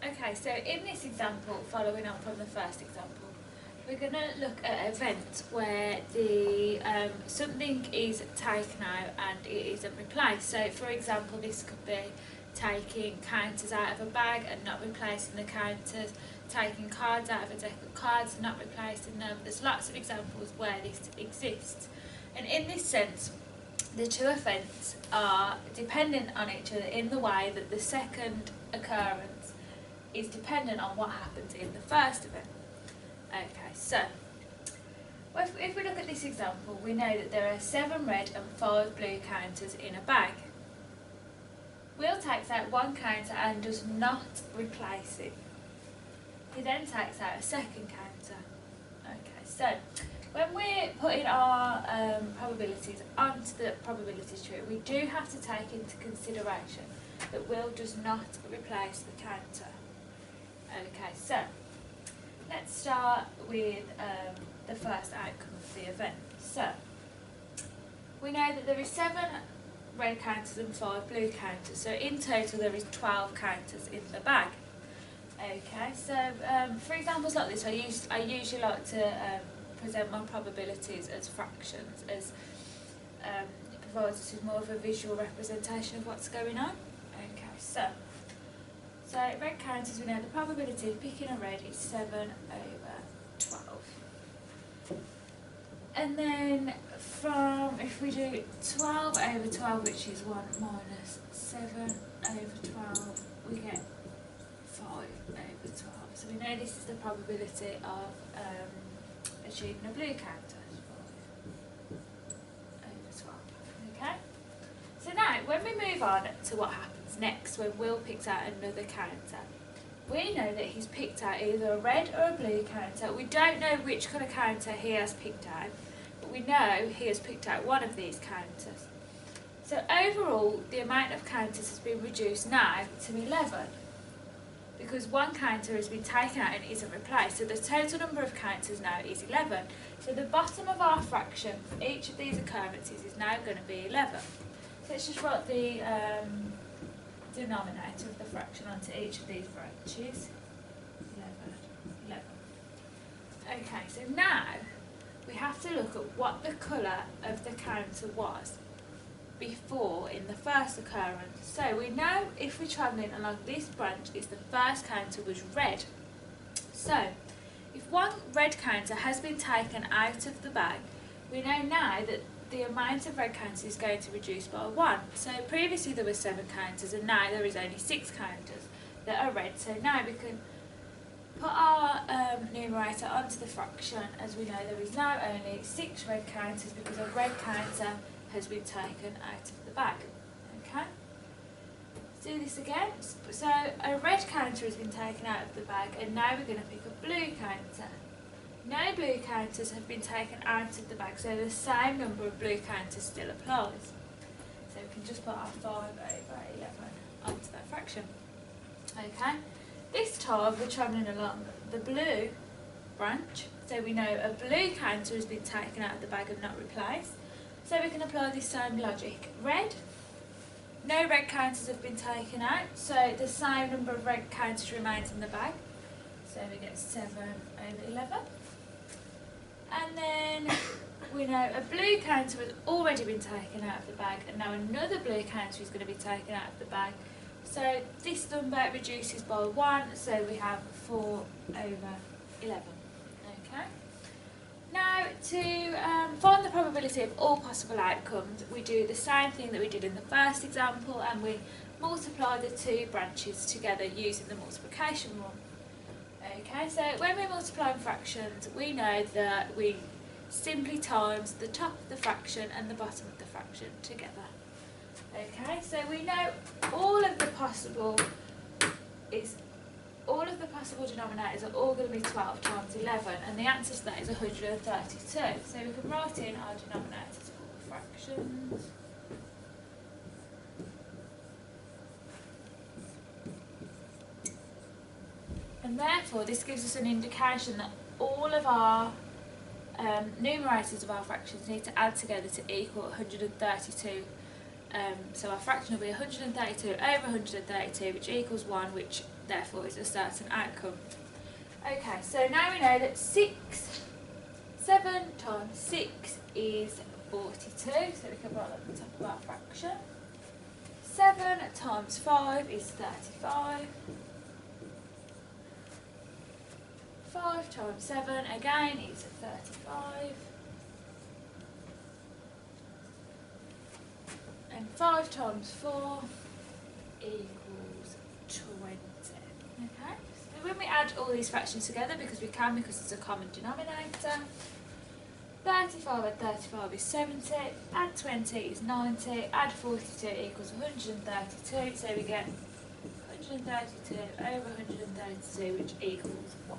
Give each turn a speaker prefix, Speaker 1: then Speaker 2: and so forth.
Speaker 1: Okay, so in this example, following on from the first example, we're going to look at an event where the something is taken out and it isn't replaced. So for example, this could be taking counters out of a bag and not replacing the counters, taking cards out of a deck of cards and not replacing them. There's lots of examples where this exists. And in this sense, the two events are dependent on each other in the way that the second occurrence is dependent on what happens in the first event. Okay, so if we look at this example, we know that there are 7 red and 5 blue counters in a bag. Will takes out one counter and does not replace it. He then takes out a second counter. Okay, so when we're putting our probabilities onto the probabilities tree, we do have to take into consideration that Will does not replace the counter. Okay, so let's start with the first outcome of the event. So we know that there is 7 red counters and 5 blue counters. So in total there is 12 counters in the bag. Okay, so for examples like this, I usually like to present my probabilities as fractions, as it provides us with more of a visual representation of what's going on. Okay, so red counters, we know the probability of picking a red is 7 over 12. And then if we do 12 over 12, which is 1 minus 7 over 12, we get 5 over 12. So we know this is the probability of achieving a blue counter, 5 over 12. Okay? So now, when we move on to what happens next, when Will picks out another counter, we know that he's picked out either a red or a blue counter. We don't know which colour counter he has picked out, but we know he has picked out one of these counters. So overall, the amount of counters has been reduced now to 11, because one counter has been taken out and isn't replaced. So the total number of counters now is 11. So the bottom of our fraction for each of these occurrences is now going to be 11. So let's just write the denominator of the fraction onto each of these branches. 11. Okay, so now we have to look at what the colour of the counter was before in the first occurrence. So we know if we're travelling along this branch, is the first counter was red. So if one red counter has been taken out of the bag, we know now that the amount of red counters is going to reduce by 1. So previously there were 7 counters and now there is only 6 counters that are red. So now we can put our numerator onto the fraction, as we know there is now only 6 red counters because a red counter has been taken out of the bag. Okay? Let's do this again. So a red counter has been taken out of the bag and now we're going to pick a blue counter. No blue counters have been taken out of the bag, so the same number of blue counters still applies. So we can just put our 5 over 11 onto that fraction. Okay, this time we're travelling along the blue branch, so we know a blue counter has been taken out of the bag and not replaced. So we can apply this same logic. Red, no red counters have been taken out, so the same number of red counters remains in the bag. So we get 7 over 11. And then we know a blue counter has already been taken out of the bag and now another blue counter is going to be taken out of the bag. So this number reduces by 1, so we have 4 over 11. Okay. Now to find the probability of all possible outcomes, we do the same thing that we did in the first example and we multiply the 2 branches together using the multiplication rule. Okay, so when we're multiplying fractions, we know that we simply times the top of the fraction and the bottom of the fraction together. Okay, so we know all of the possible denominators are all going to be 12 times 11, and the answer to that is 132. So we can write in our denominators for the fractions. And therefore this gives us an indication that all of our numerators of our fractions need to add together to equal 132. So our fraction will be 132 over 132, which equals 1, which therefore it's a certain outcome. Okay, so now we know that 7 times 6 is 42, so we can write that at the top of our fraction. 7 times 5 is 35. 5 times 7 again is 35. And 5 times 4 equals 20. Okay, so when we add all these fractions together, because we can, because it's a common denominator, 35 add 35 is 70, add 20 is 90, add 42 equals 132, so we get 132 over 132, which equals 1.